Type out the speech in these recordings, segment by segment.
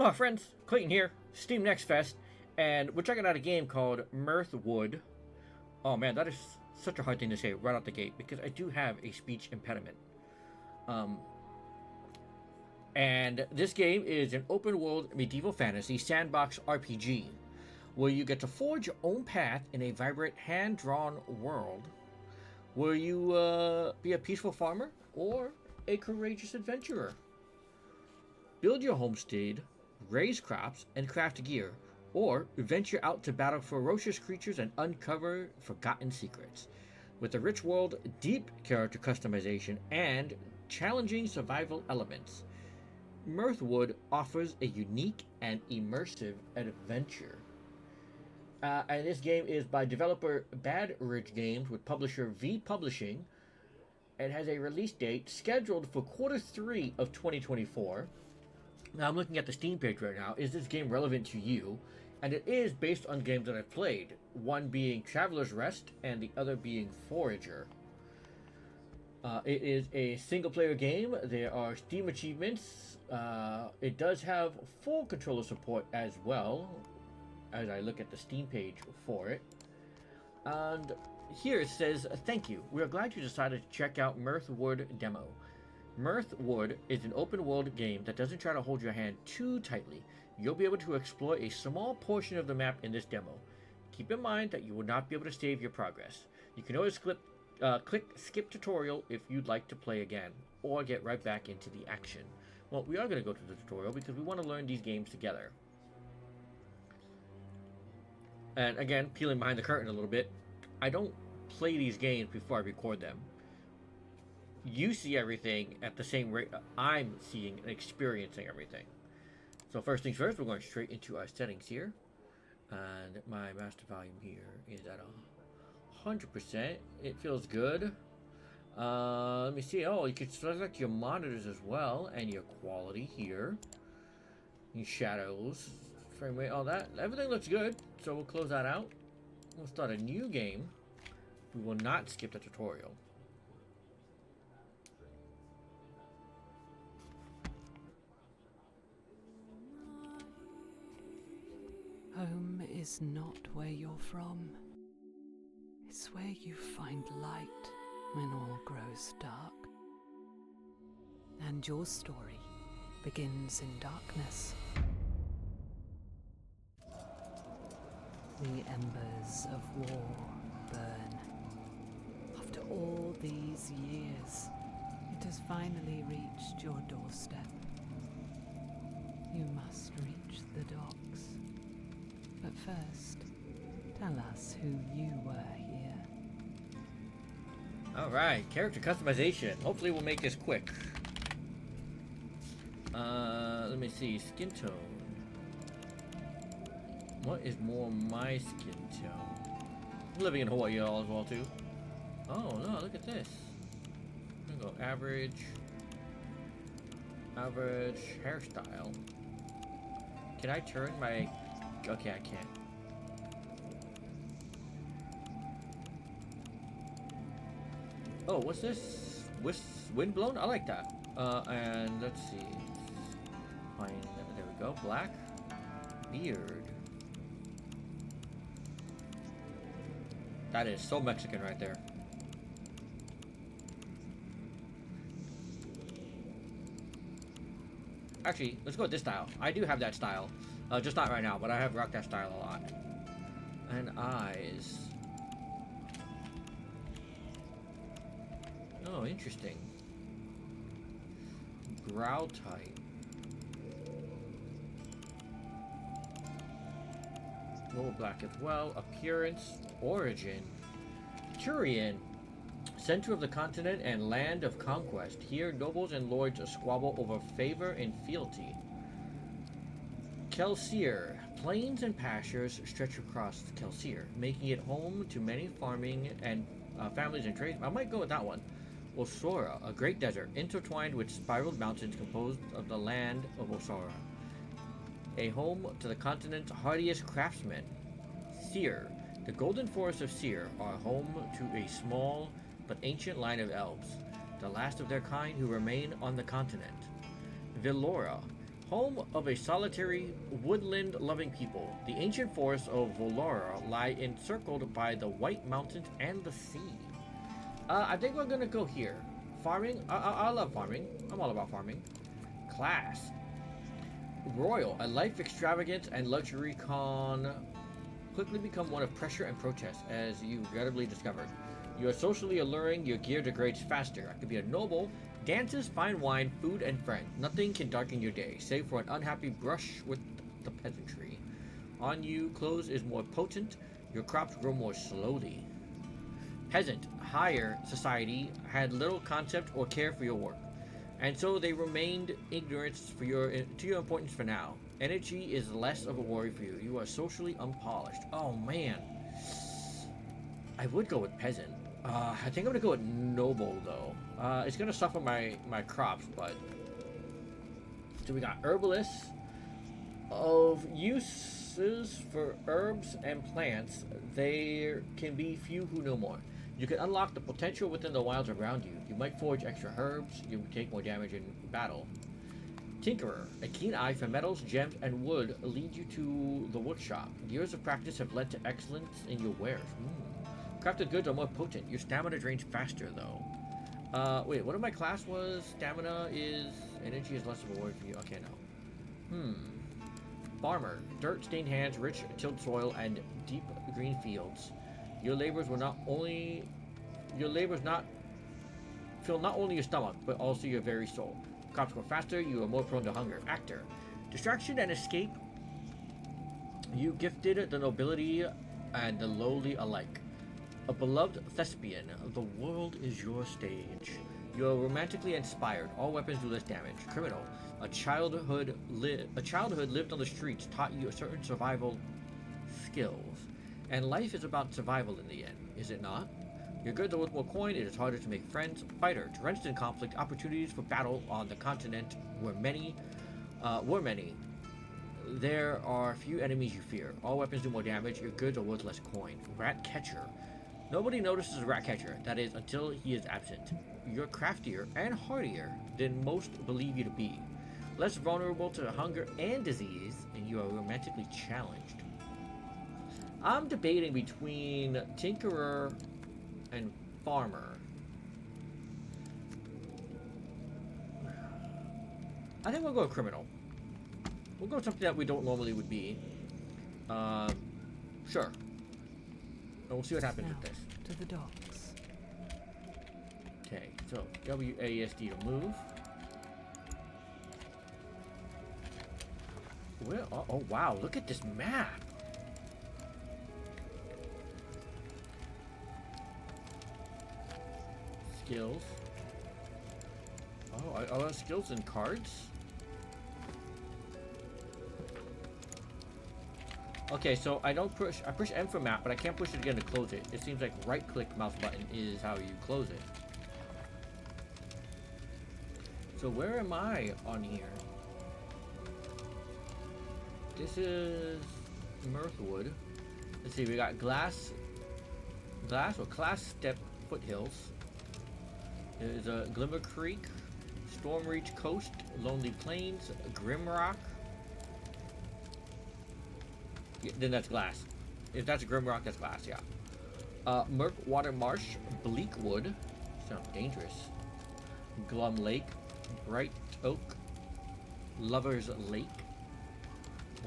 Aloha friends, Clayton here, Steam Next Fest, and we're checking out a game called Mirthwood. Oh man, that is such a hard thing to say right out the gate because I do have a speech impediment. And this game is an open world medieval fantasy sandbox RPG where you get to forge your own path in a vibrant hand-drawn world. Will you be a peaceful farmer or a courageous adventurer? Build your homestead, raise crops, and craft gear, or venture out to battle ferocious creatures and uncover forgotten secrets. With a rich world, deep character customization, and challenging survival elements, Mirthwood offers a unique and immersive adventure. And this game is by developer Bad Ridge Games with publisher V Publishing. It has a release date scheduled for Q3 of 2024. Now I'm looking at the Steam page right now. Is this game relevant to you? And it is based on games that I've played. One being Traveler's Rest and the other being Forager. It is a single player game. There are Steam achievements. It does have full controller support as well, as I look at the Steam page for it. And here it says, thank you. We are glad you decided to check out Mirthwood demo. Mirthwood is an open world game that doesn't try to hold your hand too tightly. You'll be able to explore a small portion of the map in this demo. Keep in mind that you will not be able to save your progress. You can always click skip tutorial if you'd like to play again, or get right back into the action. Well, we are going to go to the tutorial because we want to learn these games together. And again, peeling behind the curtain a little bit, I don't play these games before I record them. You see everything at the same rate I'm seeing and experiencing everything. So first things first, we're going straight into our settings here. And my master volume here is at 100%. It feels good. Let me see. Oh, you can select your monitors as well and your quality here. Your shadows, frame rate, all that. Everything looks good. So we'll close that out. We'll start a new game. We will not skip the tutorial. Home is not where you're from. It's where you find light when all grows dark. And your story begins in darkness. The embers of war burn. After all these years, it has finally reached your doorstep. You must reach the docks. But first, tell us who you were here. Alright, character customization. Hopefully we'll make this quick. Let me see, skin tone. What is more my skin tone? I'm living in Hawaii as well too. Oh no, look at this. I'm gonna go average hairstyle. Can I turn my... Okay, I can't. Oh, what's this? Windblown? I like that. And let's see. Fine. There we go. Black. Beard. That is so Mexican right there. Actually, let's go with this style. I do have that style. Just not right now, but I have rocked that style a lot. And eyes. Oh, interesting. Brow type. Little black as well. Appearance. Origin. Turian. Center of the continent and land of conquest. Here, nobles and lords squabble over favor and fealty. Kelsier. Plains and pastures stretch across Kelsier, making it home to many farming and families and trades. I might go with that one. Osora, a great desert, intertwined with spiraled mountains composed of the land of Osora. A home to the continent's hardiest craftsmen. Seer. The golden forests of Seer are home to a small but ancient line of elves, the last of their kind who remain on the continent. Villora, Home of a solitary, woodland-loving people, the ancient forests of Volora lie encircled by the White Mountains and the sea. I think we're gonna go here. Farming? I love farming. I'm all about farming. Class. Royal, a life extravagance and luxury can quickly become one of pressure and protest, as you regrettably discovered. You are socially alluring, your gear degrades faster. I could be a noble, dances, fine wine, food, and friends. Nothing can darken your day, save for an unhappy brush with the peasantry. On you, clothes is more potent, your crops grow more slowly. Peasant, higher society, had little concept or care for your work, and so they remained ignorant to your importance for now. Energy is less of a worry for you. You are socially unpolished. Oh man. I would go with peasant. I think I'm gonna go with noble though. It's gonna suffer my crops, but so we got herbalist. Of uses for herbs and plants, there can be few who know more. You can unlock the potential within the wilds around you. You might forge extra herbs, you take more damage in battle. Tinkerer, a keen eye for metals, gems, and wood lead you to the woodshop. Years of practice have led to excellence in your wares. Crafted goods are more potent. Your stamina drains faster, though. Wait, what if my class was? Stamina is... Energy is less of a word for you. Okay, no. Farmer. Dirt-stained hands, rich tilled soil, and deep green fields. Your labors will not only... Your labors not... fill not only your stomach, but also your very soul. Crops grow faster, you are more prone to hunger. Actor. Distraction and escape. You gifted the nobility and the lowly alike. A beloved thespian, the world is your stage. You are romantically inspired. All weapons do less damage. Criminal, a childhood lived on the streets taught you a certain survival skills, and life is about survival in the end, is it not? Your goods are worth more coin. It is harder to make friends. Fighter, drenched in conflict, opportunities for battle on the continent were many. There are few enemies you fear. All weapons do more damage. Your goods are worth less coin. Rat catcher. Nobody notices a rat catcher, that is, until he is absent. You're craftier and hardier than most believe you to be. Less vulnerable to hunger and disease, and you are romantically challenged. I'm debating between Tinkerer and Farmer. I think we'll go with Criminal. We'll go with something that we don't normally would be. Sure. And we'll see what happens Now, with this. to the docks. Okay, so WASD to move. Where? Oh wow! Look at this map. Skills. Oh, are those skills in cards? Okay, so I push M for map, but I can't push it again to close it. It seems like right-click mouse button is how you close it. So where am I on here? This is Mirthwood. Let's see, we got glass or class step foothills. There's a Glimmer Creek, Stormreach Coast, Lonely Plains, Grimrock. Yeah, then that's glass. If that's Grimrock, that's glass, yeah. Murkwater Marsh, Bleakwood. Sounds dangerous. Glum Lake, Bright Oak, Lover's Lake,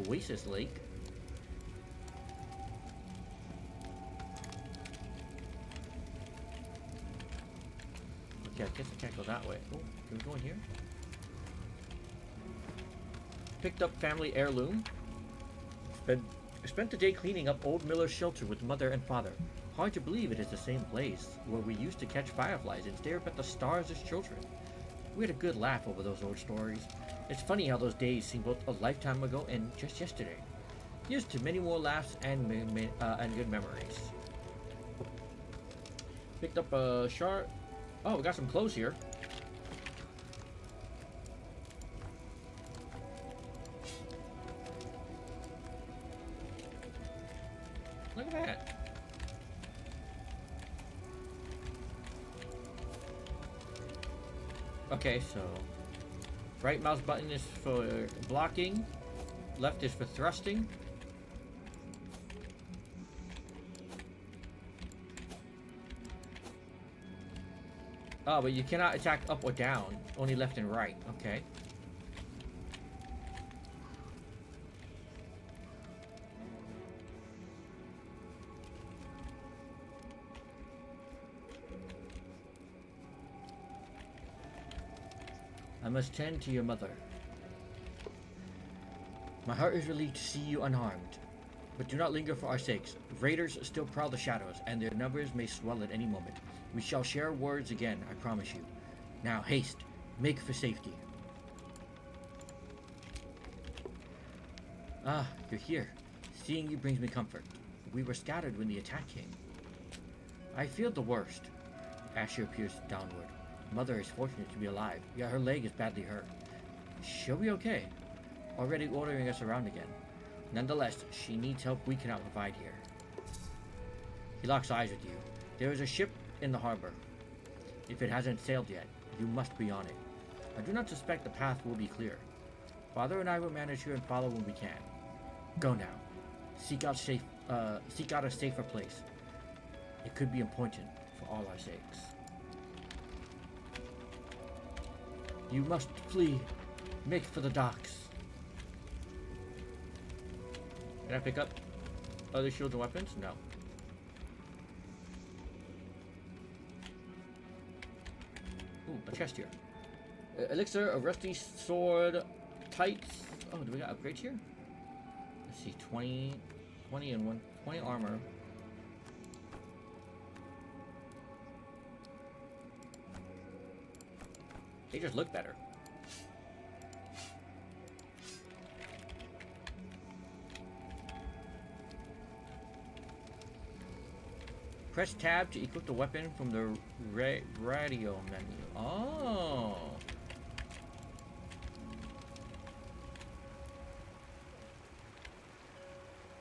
Oasis Lake. Okay, I guess I can't go that way. Oh, can we go in here? Picked up family heirloom. Spent the day cleaning up old Miller's shelter with mother and father. Hard to believe it is the same place where we used to catch fireflies and stare up at the stars as children. We had a good laugh over those old stories. It's funny how those days seem both a lifetime ago and just yesterday. Here's to many more laughs and good memories. Picked up a shard. Oh, we got some clothes here. Look at that. Okay, so Right mouse button is for blocking. Left is for thrusting. Oh, but you cannot attack up or down. Only left and right. Okay. I must tend to your mother. My heart is relieved to see you unharmed. But do not linger for our sakes. Raiders still prowl the shadows, and their numbers may swell at any moment. We shall share words again, I promise you. Now, haste. Make for safety. Ah, you're here. Seeing you brings me comfort. We were scattered when the attack came. I feared the worst. Asher peers downward. Mother is fortunate to be alive, yet her leg is badly hurt. She'll be okay. Already ordering us around again. Nonetheless, she needs help we cannot provide here. He locks eyes with you. There is a ship in the harbor. If it hasn't sailed yet, you must be on it. I do not suspect the path will be clear. Father and I will manage here and follow when we can. Go now. Seek out a safer place. It could be important for all our sakes. You must flee. Make for the docks. Can I pick up other shields and weapons? No. Ooh, a chest here. Elixir, a rusty sword, tights. Oh, do we got upgrades here? Let's see, 20 and 20 armor. They just look better. Press tab to equip the weapon from the radio menu. Oh.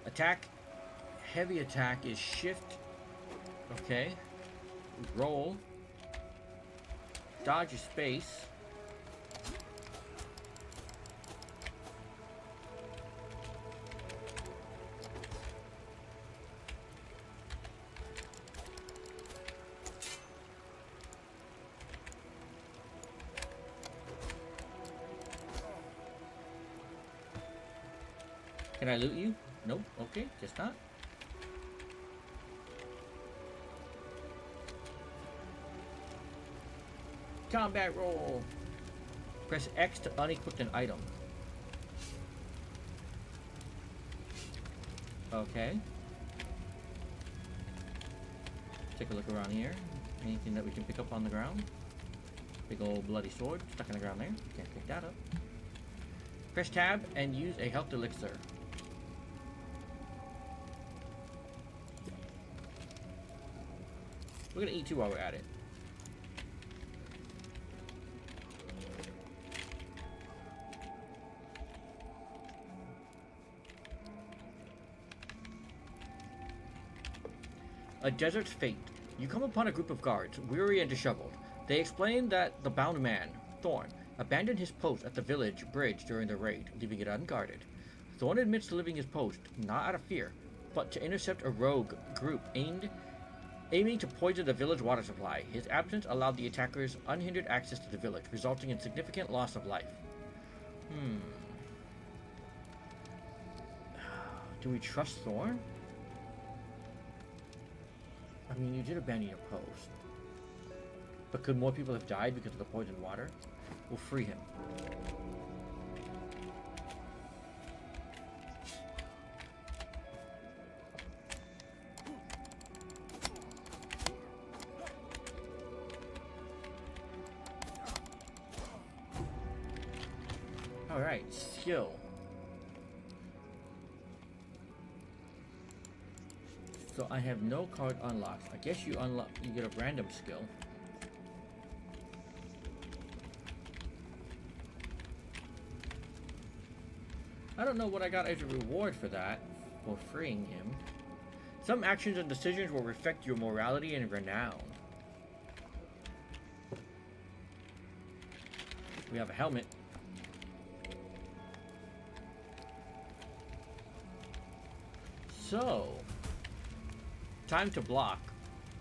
Attack. Heavy attack is shift. Okay. Roll. Dodge is space. Can I loot you? Nope. Okay, just not. Combat roll. Press X to unequip an item. Okay. Take a look around here. Anything that we can pick up on the ground? Big old bloody sword stuck in the ground there. Can't pick that up. Press tab and use a health elixir. We're gonna eat too while we're at it. A desert's fate. You come upon a group of guards, weary and disheveled. They explain that the bound man, Thorn, abandoned his post at the village bridge during the raid, leaving it unguarded. Thorn admits to leaving his post, not out of fear, but to intercept a rogue group aiming to poison the village water supply. His absence allowed the attackers unhindered access to the village, resulting in significant loss of life. Do we trust Thorn? I mean, you did abandon your post. But could more people have died because of the poisoned water? We'll free him. Alright, skill. So I have no card unlocked. I guess you get a random skill. I don't know what I got as a reward for that, for freeing him. Some actions and decisions will reflect your morality and renown. We have a helmet. So, time to block.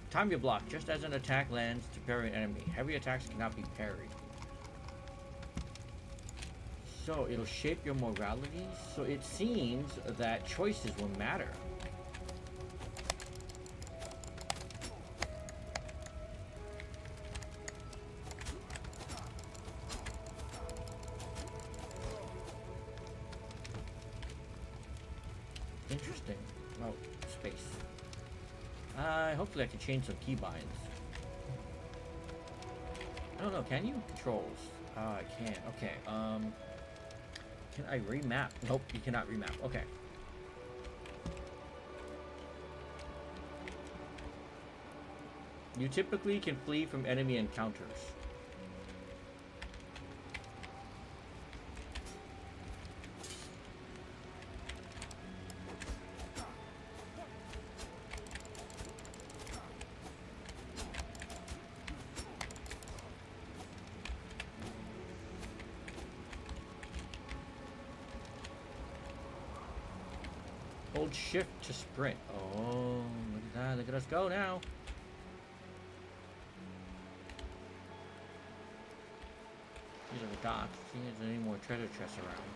Time your block just as an attack lands to parry an enemy. Heavy attacks cannot be parried. So it'll shape your morality. So it seems that choices will matter. Interesting. Oh, space. Hopefully I can change some keybinds. I don't know, can you? Controls. I can't. Okay, can I remap? Nope, you cannot remap. Okay. You typically can flee from enemy encounters. Hold shift to sprint. Oh, look at that. Look at us go now. These are the docks. See if there's any more treasure chests around.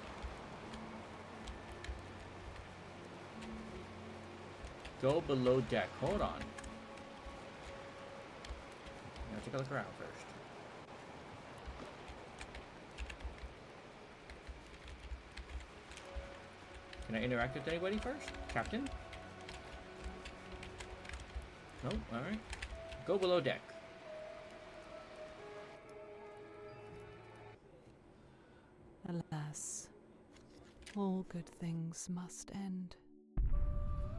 Go below deck. Hold on. Now take a look around first. Can I interact with anybody first? Captain? No? Alright. Go below deck. Alas, all good things must end.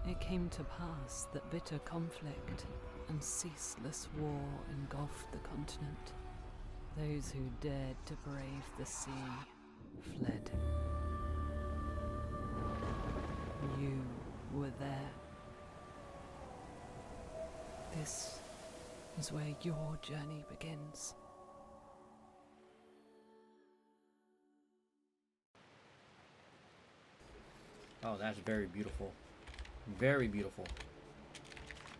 It came to pass that bitter conflict and ceaseless war engulfed the continent. Those who dared to brave the sea fled. You were there. This is where your journey begins. Oh, that's very beautiful. Very beautiful.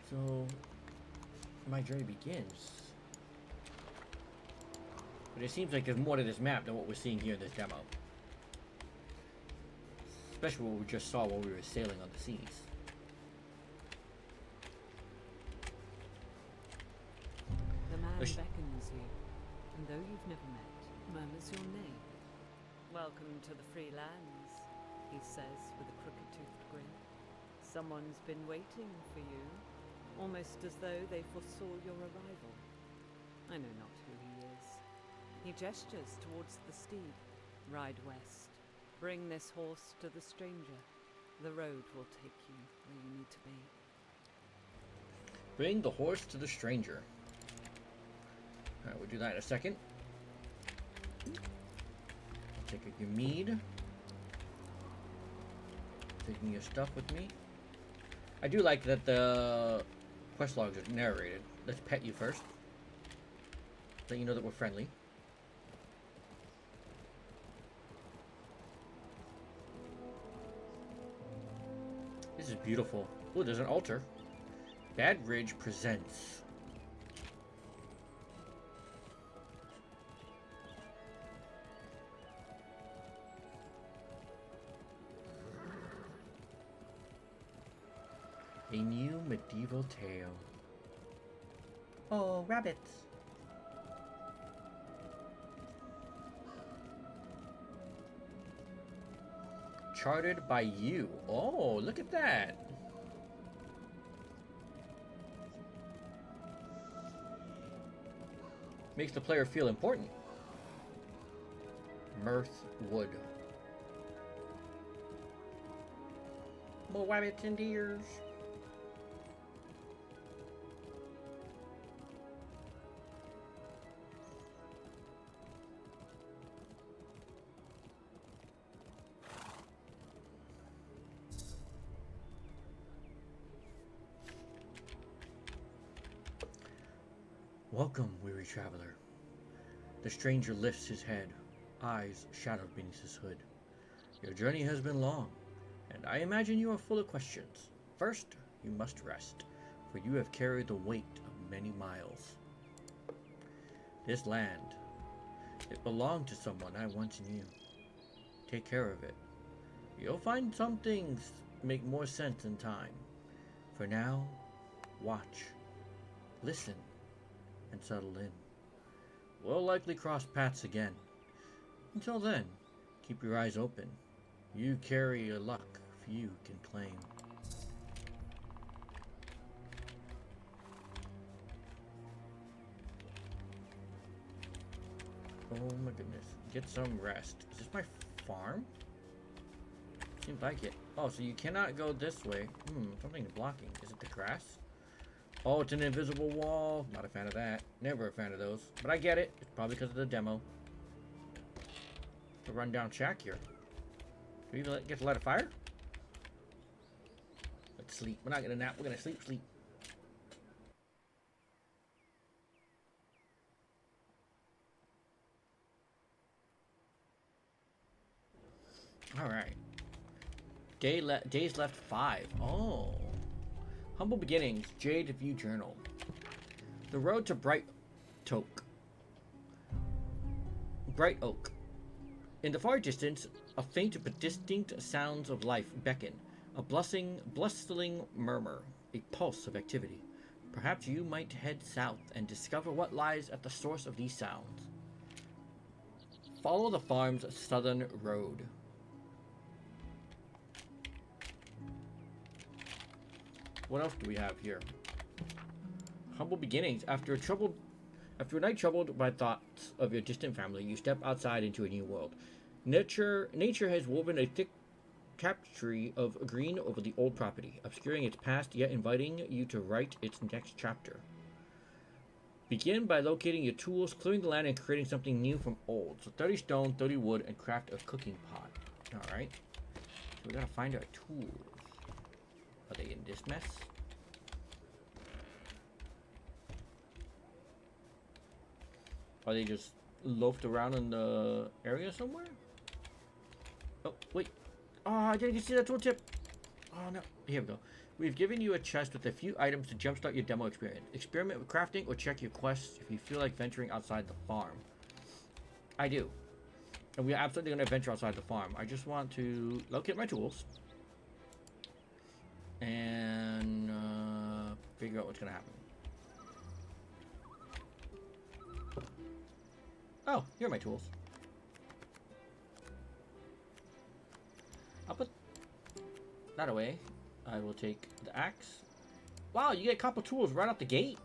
So, my journey begins. But it seems like there's more to this map than what we're seeing here in this demo. Especially what we just saw while we were sailing on the seas. The man beckons you, and though you've never met, murmurs your name. Welcome to the free lands, he says with a crooked-toothed grin. Someone's been waiting for you, almost as though they foresaw your arrival. I know not who he is. He gestures towards the steed. Ride west. Bring this horse to the stranger. The road will take you where you need to be. Bring the horse to the stranger. Alright, we'll do that in a second. Take your mead. Taking your stuff with me. I do like that the quest logs are narrated. Let's pet you first. Let you know that we're friendly. This is beautiful. Oh, there's an altar. Bad Ridge presents. A new medieval tale. Oh, rabbits. Charted by you. Oh, look at that. Makes the player feel important. Mirthwood. More rabbits and deers. Welcome, weary traveler. The stranger lifts his head, eyes shadowed beneath his hood. Your journey has been long, and I imagine you are full of questions. first you must rest, for you have carried the weight of many miles. This land, it belonged to someone I once knew. Take care of it. You'll find some things make more sense in time. For now, watch, listen, and settle in. We'll likely cross paths again. Until then, keep your eyes open. You carry a luck few can claim. Oh my goodness. Get some rest. Is this my farm? Seems like it. Oh, so you cannot go this way. Something's blocking. Is it the grass? Oh, it's an invisible wall. Not a fan of that. Never a fan of those. But I get it. It's probably because of the demo. The rundown shack here. Do we even get to light a fire? Let's sleep. We're not gonna nap. We're gonna sleep. All right. Days left 5. Oh. Humble beginnings. Jade View Journal. The road to Bright Oak. In the far distance, a faint but distinct sounds of life beckon. A blustering murmur. A pulse of activity. Perhaps you might head south and discover what lies at the source of these sounds. Follow the farm's southern road. What else do we have here? Humble beginnings. After a night troubled by thoughts of your distant family, you step outside into a new world. Nature has woven a thick tapestry of green over the old property, obscuring its past yet inviting you to write its next chapter. Begin by locating your tools, clearing the land, and creating something new from old. So 30 stone, 30 wood, and craft a cooking pot. Alright. So we gotta find our tools. Are they in this mess? Are they just loafed around in the area somewhere? Oh, wait. Oh, I didn't get to see that tooltip. Oh, no. Here we go. We've given you a chest with a few items to jumpstart your demo experience. Experiment with crafting or check your quests if you feel like venturing outside the farm. I do. And we are absolutely going to venture outside the farm. I just want to locate my tools. And figure out what's gonna happen. Oh, here are my tools. I'll put that away. I will take the axe. Wow, you get a couple tools right out the gate.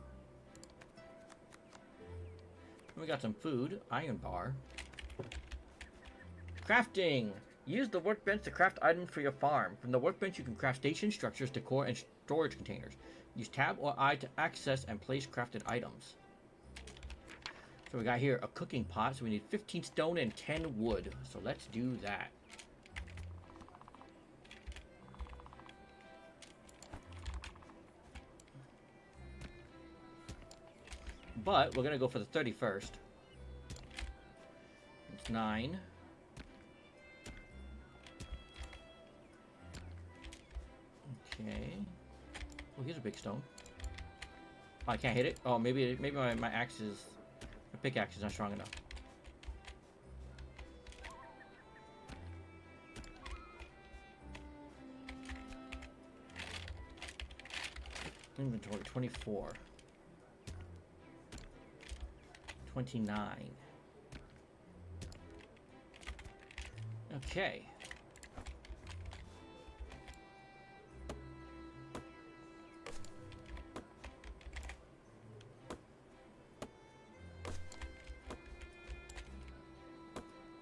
We got some food, iron bar. Crafting. Use the workbench to craft items for your farm. From the workbench, you can craft stations, structures, decor, and storage containers. Use tab or I to access and place crafted items. So we got here a cooking pot. So we need 15 stone and 10 wood. So let's do that. But we're going to go for the 31st. It's 9. Okay. Oh, here's a big stone. Oh, I can't hit it. Oh, maybe my axe is, my pickaxe is not strong enough. Inventory 24. 29. Okay.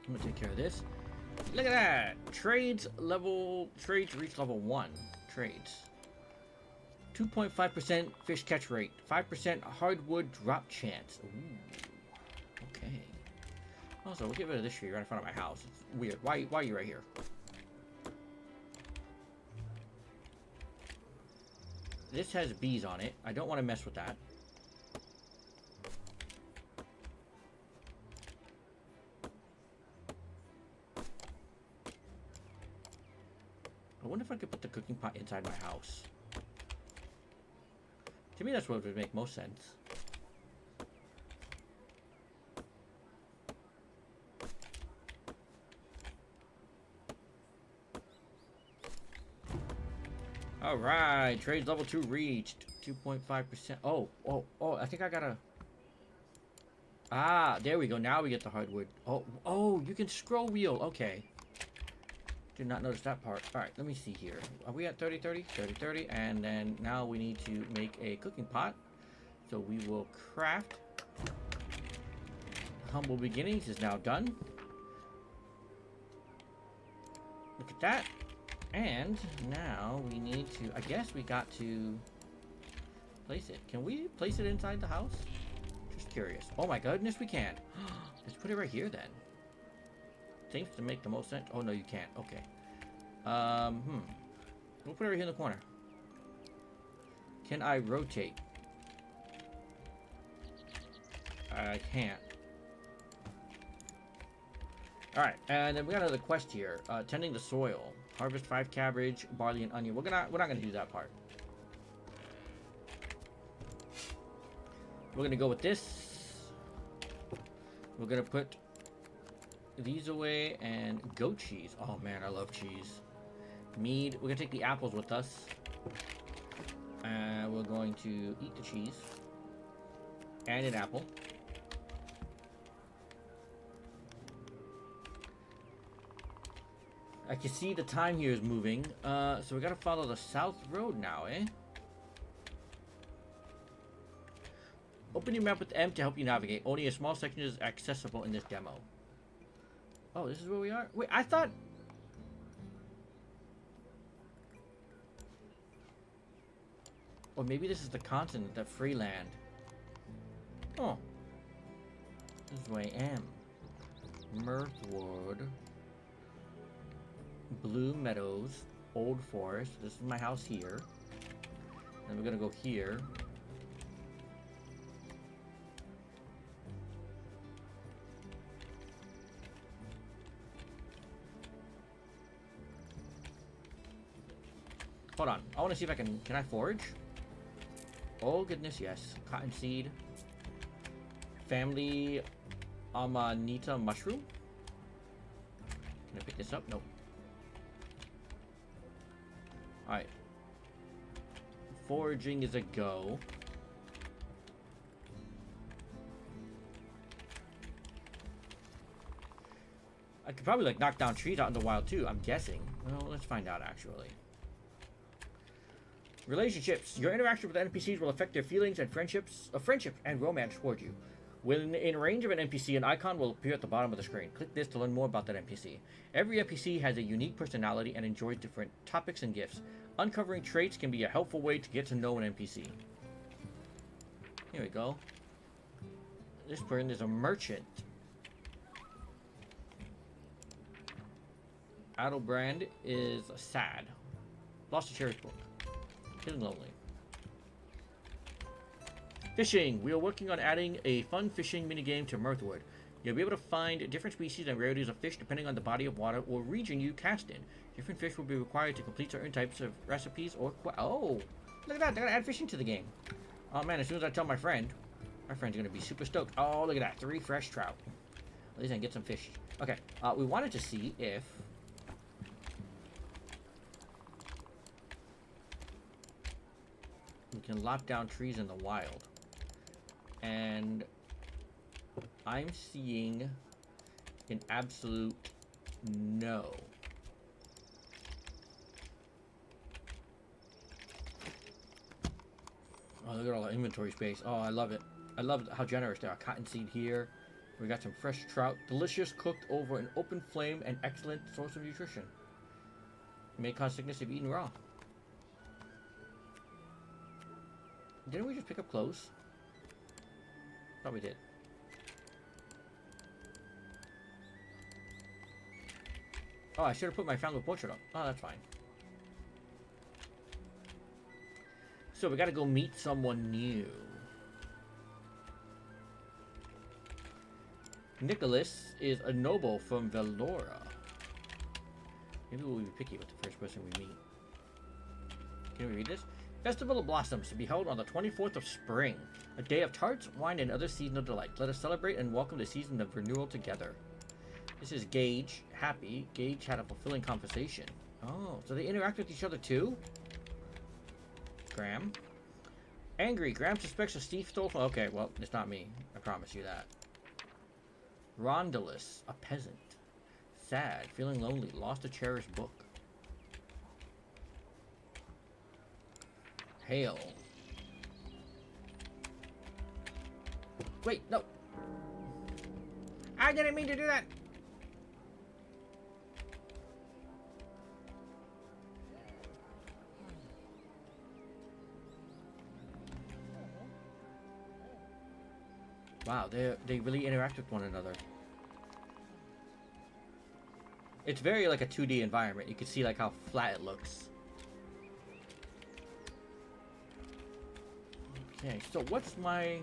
I'm gonna take care of this. Look at that! Trades reach level 1. Trades. 2.5% fish catch rate. 5% hardwood drop chance. Ooh. Okay. Also, we'll get rid of this tree right in front of my house. It's weird. Why are you right here? This has bees on it. I don't want to mess with that. I wonder if I could put the cooking pot inside my house. To me, that's what would make most sense. All right, trade level 2 reached. 2.5%. Oh, I think I gotta... Ah, there we go. Now we get the hardwood. Oh, you can scroll wheel. Okay. Did not notice that part. All right, let me see here. Are we at 30, 30? 30, 30. And then now we need to make a cooking pot. So we will craft. Humble Beginnings is now done. Look at that. And now we need to, I guess we got to place it. Can we place it inside the house? Just curious. Oh my goodness, we can. Let's put it right here then. Seems to make the most sense. Oh no, you can't. Okay. We'll put it right here in the corner. Can I rotate? I can't. Alright, and then we got another quest here. Tending the soil. Harvest 5 cabbage, barley, and onion. We're not gonna do that part. We're gonna go with this. We're gonna put these away and goat cheese. Oh man, I love cheese. Mead. We're gonna take the apples with us. And we're going to eat the cheese. And an apple. I can see the time here is moving. So we gotta follow the south road now, eh? Open your map with M to help you navigate. Only a small section is accessible in this demo. Oh, this is where we are? Wait, I thought... Or maybe this is the continent, the free land. Oh. This is where I am. Mirthwood. Blue Meadows. Old Forest. This is my house here. And we're gonna go here. Hold on. I want to see if I can I forage? Oh goodness, yes. Cottonseed. Family Amanita mushroom. Can I pick this up? Nope. Alright. Foraging is a go. I could probably like knock down trees out in the wild too, I'm guessing. Well, let's find out actually. Relationships. Your interaction with NPCs will affect their feelings and friendship and romance toward you. When in range of an NPC, an icon will appear at the bottom of the screen. Click this to learn more about that NPC. Every NPC has a unique personality and enjoys different topics and gifts. Uncovering traits can be a helpful way to get to know an NPC. Here we go. This person is a merchant. Adelbrand is sad. Lost a cherished book. Feeling lonely. Fishing. We are working on adding a fun fishing minigame to Mirthwood. You'll be able to find different species and rarities of fish depending on the body of water or region you cast in. Different fish will be required to complete certain types of recipes or oh, look at that. They're going to add fishing to the game. Oh man, as soon as I tell my friend's going to be super stoked. Oh, look at that. 3 fresh trout. At least I can get some fish. Okay, we wanted to see if... we can lock down trees in the wild. And I'm seeing an absolute no. Oh, look at all the inventory space. Oh, I love it. I love how generous they are. Cottonseed here. We got some fresh trout. Delicious, cooked over an open flame, and excellent source of nutrition. May cause sickness if eaten raw. Didn't we just pick up clothes? Probably did. Oh, I should have put my family portrait up. Oh, that's fine. So we gotta go meet someone new. Nicholas is a noble from Velora. Maybe we'll be picky with the first person we meet. Can we read this? Festival of Blossoms to be held on the 24th of spring. A day of tarts, wine, and other seasonal delight. Let us celebrate and welcome the season of renewal together. This is Gage. Happy. Gage had a fulfilling conversation. Oh, so they interact with each other too? Graham. Angry. Graham suspects a thief stole from... Okay, well, it's not me. I promise you that. Rondulus. A peasant. Sad. Feeling lonely. Lost a cherished book. Hail. Wait, no. I didn't mean to do that. Wow, they really interact with one another. It's very like a 2D environment. You can see like how flat it looks. Okay, so what's my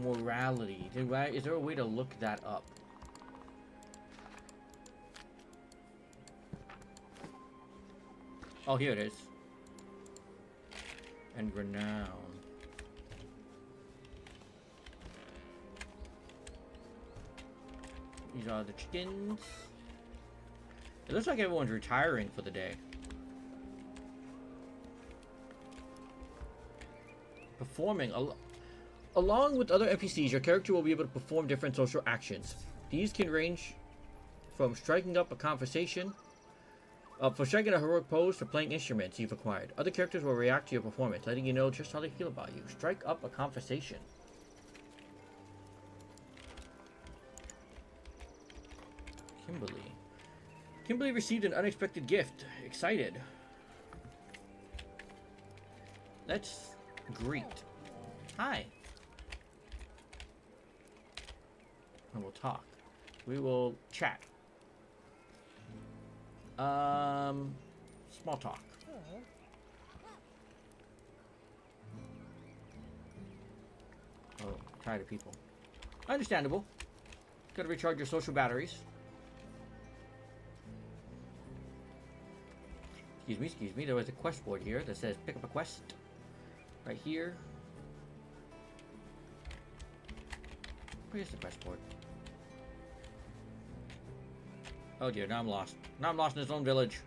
morality? Is there a way to look that up? Oh, here it is. And renown. These are the chickens. It looks like everyone's retiring for the day. Performing. Along with other NPCs, your character will be able to perform different social actions. These can range from striking up a conversation, for striking a heroic pose, to playing instruments you've acquired. Other characters will react to your performance, letting you know just how they feel about you. Strike up a conversation. Kimberly. Kimberly received an unexpected gift. Excited. Let's greet. Hi. And we'll talk. We will chat. Small talk. Oh, tired of people. Understandable. Gotta recharge your social batteries. Excuse me. There was a quest board here that says pick up a quest. Right here. Where's the quest board? Oh dear, now I'm lost. Now I'm lost in his own village.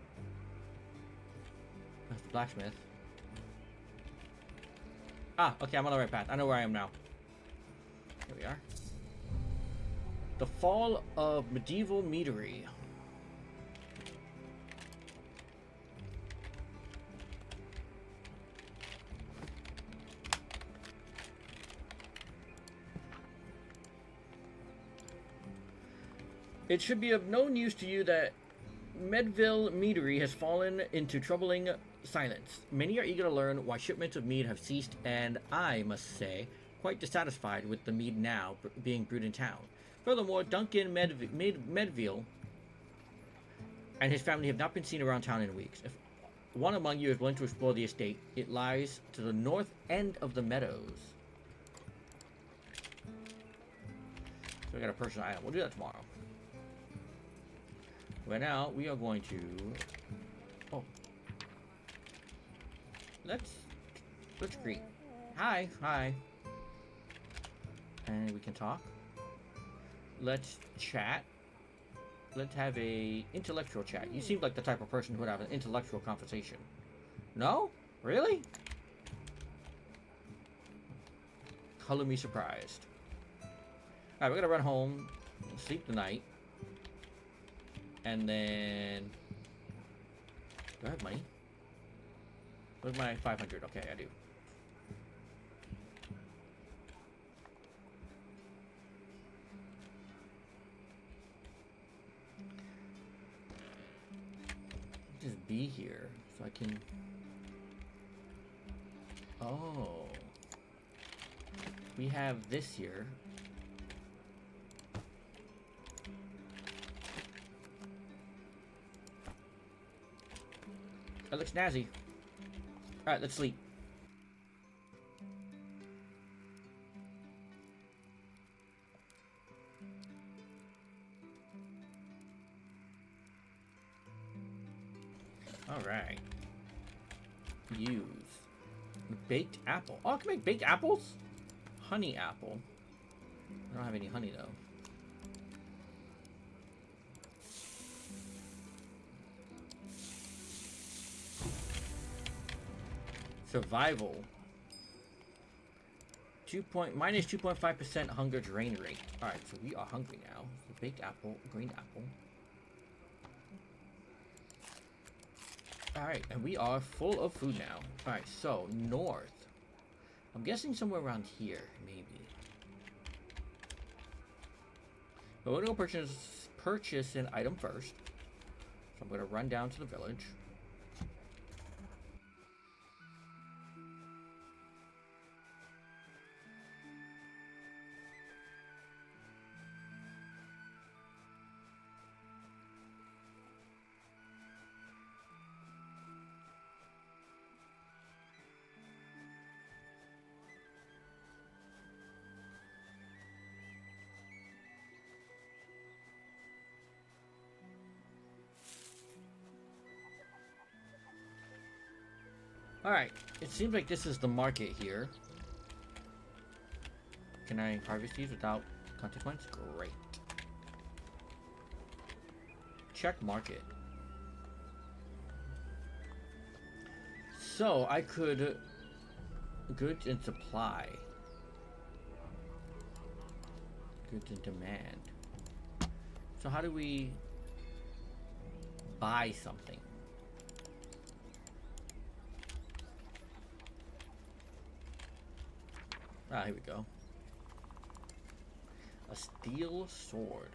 That's the blacksmith. Ah, okay, I'm on the right path. I know where I am now. Here we are. The Fall of Medieval Meadery. It should be of no news to you that Medville Meadery has fallen into troubling silence. Many are eager to learn why shipments of mead have ceased, and I must say, quite dissatisfied with the mead now being brewed in town. Furthermore, Duncan Medville and his family have not been seen around town in weeks. If one among you is willing to explore the estate, it lies to the north end of the meadows. So I got a personal item. We'll do that tomorrow. Right now, we are going to... Oh. Let's greet. Hi. And we can talk. Let's chat. Let's have a intellectual chat. You seem like the type of person who would have an intellectual conversation. No? Really? Color me surprised. Alright, we're gonna run home, sleep tonight. And then... Do I have money? Where's my 500? Okay, I do. Just be here so I can... Oh. We have this here. That looks snazzy. Alright, let's sleep. Alright. Use. Baked apple. Oh, I can make baked apples? Honey apple. I don't have any honey though. Survival. Minus 2.5% hunger drain rate. Alright, so we are hungry now. So baked apple, green apple. Alright, and we are full of food now. Alright, so north. I'm guessing somewhere around here, maybe. But we're gonna go purchase an item first. So I'm gonna run down to the village. Alright, it seems like this is the market here. Can I harvest these without consequence? Great. Check market. So, I could... Goods in supply. Goods in demand. So how do we... buy something? Ah, here we go. A steel sword.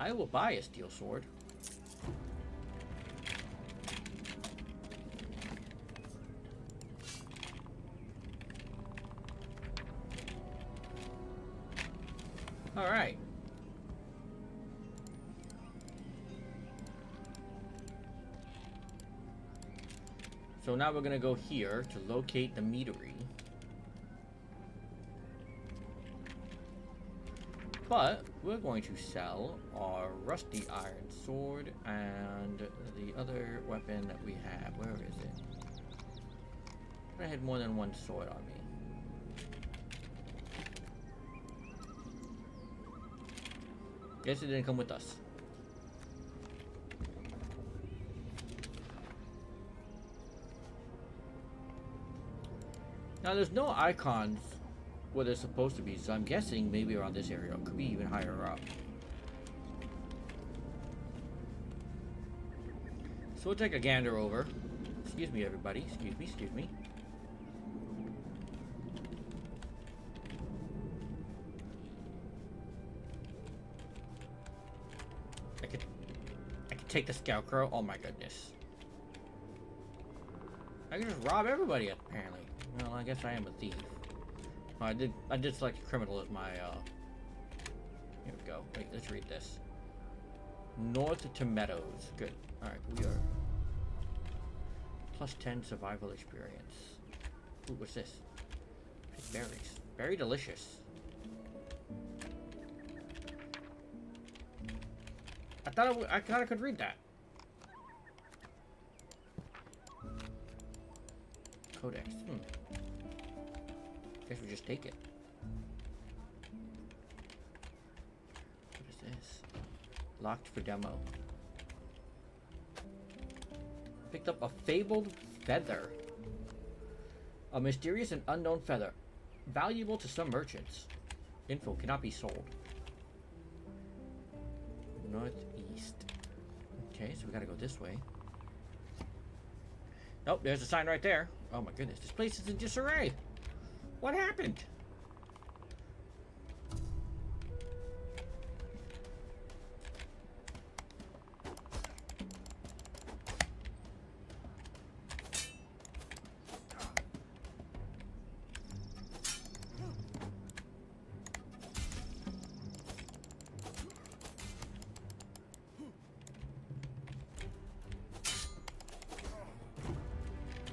I will buy a steel sword. All right. So now we're gonna go here to locate the meadery. But we're going to sell our rusty iron sword and the other weapon that we have. Where is it? I had more than one sword on me. Guess it didn't come with us. Now there's no icons where they're supposed to be, so I'm guessing maybe around this area. It could be even higher up. So we'll take a gander over. Excuse me, everybody. Excuse me, excuse me. I could take the scarecrow. Oh my goodness. I can just rob everybody apparently. Well, I guess I am a thief. Oh, I did select criminal as my, here we go. Wait, let's read this. North to Meadows. Good. Alright, we are... Plus 10 survival experience. Ooh, what's this? Berries. Very delicious. I thought I could read that. Codex. Guess we just take it. What is this? Locked for demo. Picked up a fabled feather. A mysterious and unknown feather. Valuable to some merchants. Info cannot be sold. Northeast. Okay, so we gotta go this way. Nope, there's a sign right there. Oh my goodness, this place is in disarray. What happened?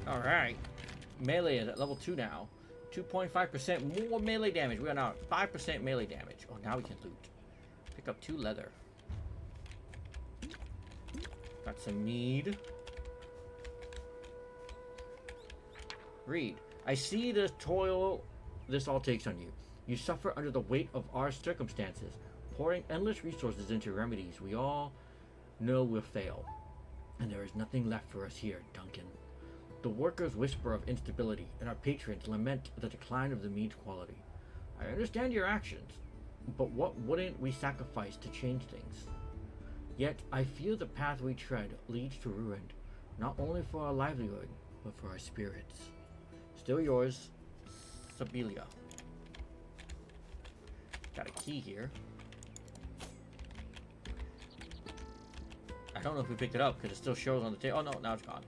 Alright. Melee is at level 2 now. 2.5% more melee damage. We are now at 5% melee damage. Oh, now we can loot. Pick up 2 leather. Got some mead. Read. I see the toil this all takes on you. You suffer under the weight of our circumstances, pouring endless resources into remedies we all know will fail. And there is nothing left for us here, Duncan. The workers whisper of instability, and our patrons lament the decline of the mead's quality. I understand your actions, but what wouldn't we sacrifice to change things? Yet I feel the path we tread leads to ruin, not only for our livelihood, but for our spirits. Still yours, Sibylla. Got a key here. I don't know if we picked it up because it still shows on the table. Oh no, now it's gone.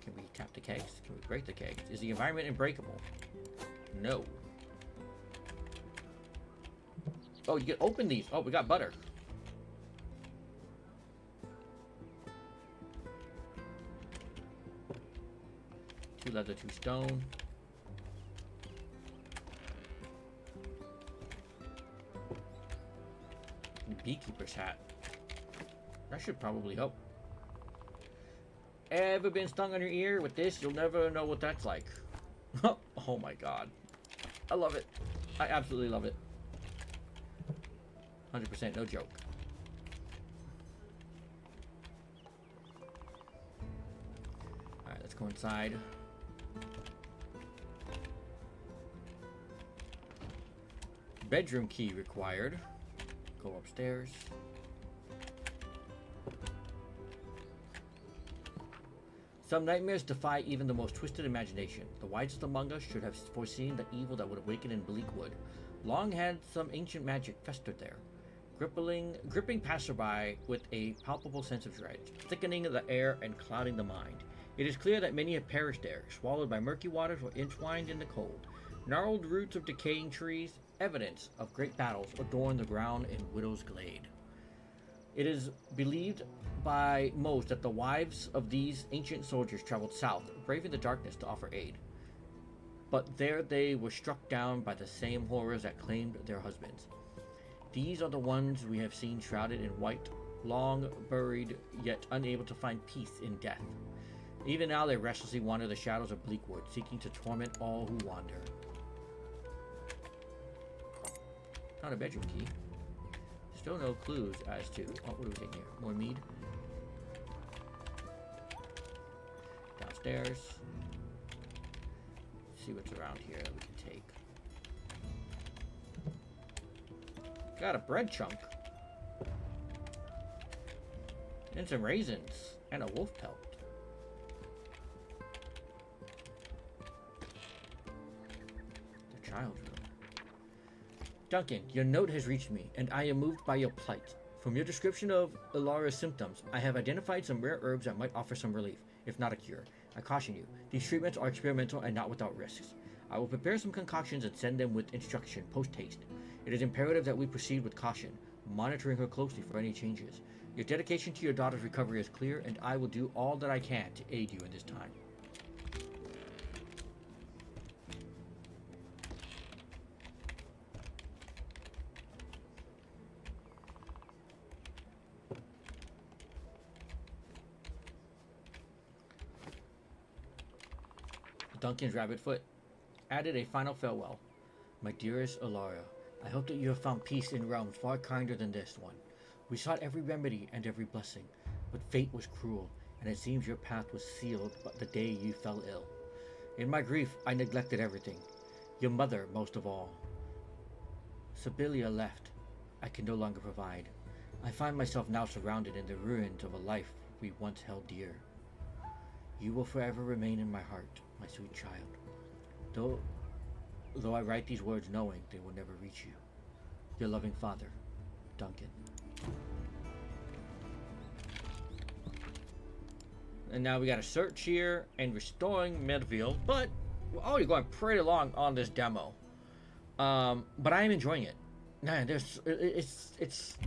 Can we tap the kegs? Can we break the kegs? Is the environment unbreakable? No. Oh, you can open these. Oh, we got butter. 2 leather, 2 stone. Beekeeper's hat. That should probably help. Ever been stung on your ear? With this, you'll never know what that's like. Oh my god. I love it. I absolutely love it. 100%, no joke. Alright, let's go inside. Bedroom key required. Go upstairs. Some nightmares defy even the most twisted imagination. The wisest among us should have foreseen the evil that would awaken in Bleakwood. Long had some ancient magic festered there, gripping passerby with a palpable sense of dread, thickening the air and clouding the mind. It is clear that many have perished there, swallowed by murky waters or entwined in the cold. Gnarled roots of decaying trees, evidence of great battles, adorn the ground in Widow's Glade. It is believed by most that the wives of these ancient soldiers traveled south, braving the darkness to offer aid. But there they were struck down by the same horrors that claimed their husbands. These are the ones we have seen shrouded in white, long buried, yet unable to find peace in death. Even now they restlessly wander the shadows of Bleakwood, seeking to torment all who wander. Not a bedroom key. Still no clues as to... Oh, what are we getting here? More mead. Downstairs. See what's around here that we can take. Got a bread chunk. And some raisins. And a wolf pelt. The child's room. Duncan, your note has reached me, and I am moved by your plight. From your description of Ilara's symptoms, I have identified some rare herbs that might offer some relief, if not a cure. I caution you, these treatments are experimental and not without risks. I will prepare some concoctions and send them with instruction, post-haste. It is imperative that we proceed with caution, monitoring her closely for any changes. Your dedication to your daughter's recovery is clear, and I will do all that I can to aid you in this time. Duncan's rabbit foot added a final farewell. My dearest Ilara, I hope that you have found peace in realms far kinder than this one. We sought every remedy and every blessing, but fate was cruel, and it seems your path was sealed but the day you fell ill. In my grief, I neglected everything. Your mother, most of all. Sibylla left. I can no longer provide. I find myself now surrounded in the ruins of a life we once held dear. You will forever remain in my heart, my sweet child. Though I write these words knowing they will never reach you. Your loving father, Duncan. And now we got a search here and restoring Mirthwood, but we're already going pretty long on this demo. But I am enjoying it. Man, it's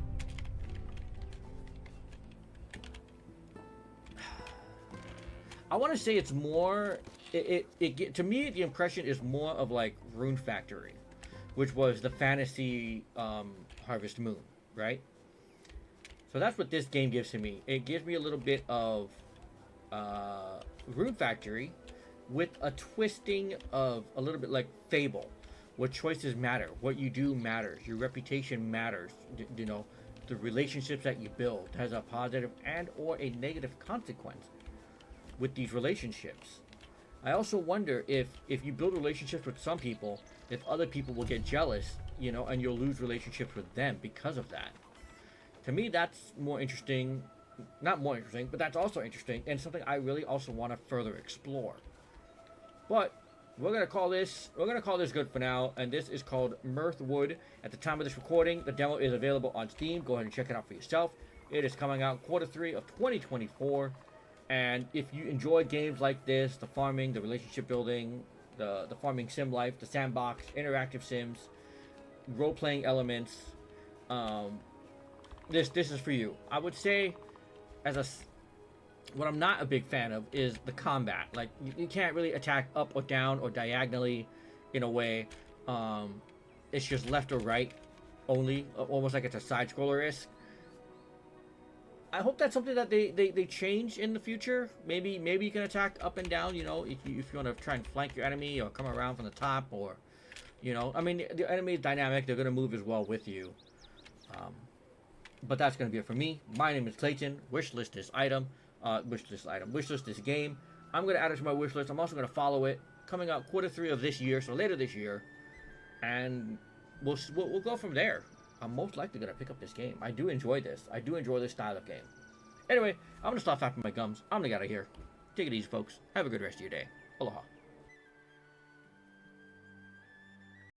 I want to say it's more. To me, the impression is more of like Rune Factory, which was the fantasy Harvest Moon, right? So that's what this game gives to me. It gives me a little bit of Rune Factory with a twisting of a little bit like Fable. What choices matter. What you do matters. Your reputation matters. You know, the relationships that you build has a positive and or a negative consequence with these relationships. I also wonder if you build relationships with some people, if other people will get jealous, you know, and you'll lose relationships with them because of that. To me, that's more interesting. Not more interesting, but that's also interesting and something I really also want to further explore. But we're gonna call this good for now, and this is called Mirthwood. At the time of this recording, the demo is available on Steam. Go ahead and check it out for yourself. It is coming out Q3 of 2024. And if you enjoy games like this, the farming, the relationship building, the farming sim life, the sandbox, interactive sims, role-playing elements, this is for you. I would say, what I'm not a big fan of is the combat. Like, you can't really attack up or down or diagonally in a way. It's just left or right only, almost like it's a side scroller-esque. I hope that's something that they change in the future. Maybe you can attack up and down, you know, if you want to try and flank your enemy or come around from the top, or, you know, I mean, the enemy is dynamic. They're going to move as well with you. But that's going to be it for me. My name is Clayton. Wishlist this game. I'm going to add it to my wish list. I'm also going to follow it. Coming out Q3 of this year, so later this year. And we'll go from there. I'm most likely going to pick up this game. I do enjoy this. I do enjoy this style of game. Anyway, I'm going to stop flapping my gums. I'm going to get out of here. Take it easy, folks. Have a good rest of your day. Aloha.